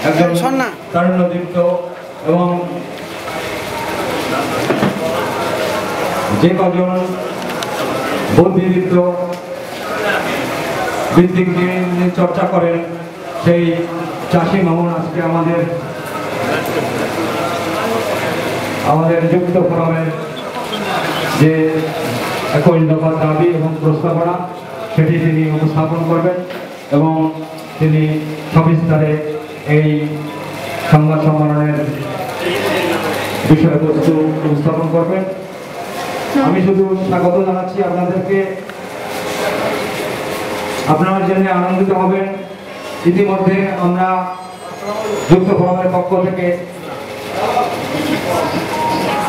একজন তারুণ্যদীপ্ত এবং যে কজন বুদ্ধিদীপ্ত ভিত্তিক নিয়ে চর্চা করেন সেই চাষি মামুন আজকে আমাদের যুক্ত ফোরামের যে 21 দফা দাবি এবং প্রস্তাবনা সেটি তিনি উপস্থাপন করবেন এবং তিনি সবিস্তারে এই সংবাদ সম্মেলনের বিষয়বস্তু উপস্থাপন করবেন। আমি শুধু স্বাগত জানাচ্ছি আপনাদেরকে। আপনারা জেনে আনন্দিত হবেন, ইতিমধ্যে আমরা যুক্ত ফোরামের পক্ষ থেকে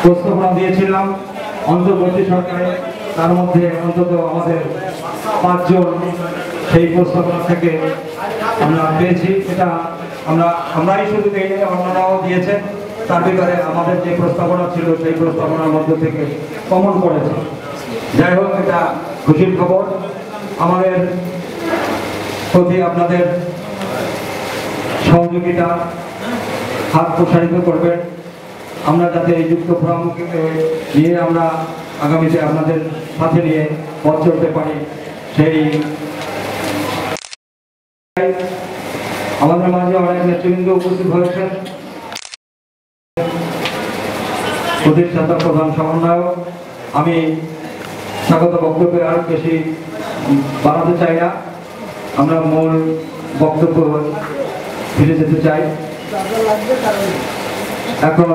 প্রস্তাবনা দিয়েছিলাম অন্তর্বর্তী সরকারে, তার মধ্যে অন্তত আমাদের 5 জন সেই প্রস্তাবনা থেকে আমরা পেয়েছি। এটা আমরাই শুধু পেয়ে অন্যরাও দিয়েছেন, তার ভিতরে আমাদের যে প্রস্তাবনা ছিল সেই প্রস্তাবনার মধ্যে থেকে কমন করেছে। যাই হোক, এটা খুশির খবর। আমাদের প্রতি আপনাদের সহযোগিতা হাত প্রসারিত করবেন, আমরা যাতে এই যুক্ত ফোরামকে নিয়ে আমরা আগামীতে আপনাদের সাথে নিয়ে পথ চলতে পারি সেই। আমাদের মাঝে অনেক নেতৃবৃন্দ উপস্থিত হয়েছেন। প্রতিষ্ঠাতা প্রধান সমন্বয়ক, আমি স্বাগত বক্তব্যে আর বেশি বাড়াতে চাই না, আমরা মূল বক্তব্য ফিরে যেতে চাই। এখন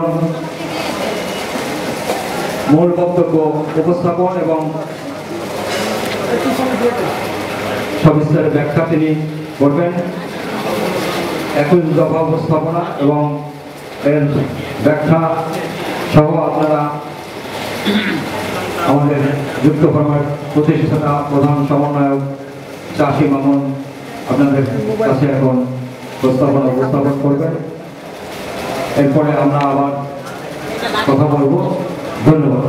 মূল বক্তব্য উপস্থাপন এবং সবিস্তারে ব্যাখ্যা তিনি করবেন। 21 দফা উপস্থাপনা এবং এর ব্যাখ্যা সহ আপনারা আমাদের যুক্ত ফোরামের প্রতিষ্ঠাতা প্রধান সমন্বয়ক চাষি মামুন আপনাদের কাছে এখন প্রস্তাবনা উপস্থাপন করবেন। এরপরে আমরা আবার কথা বলবো। ধন্যবাদ।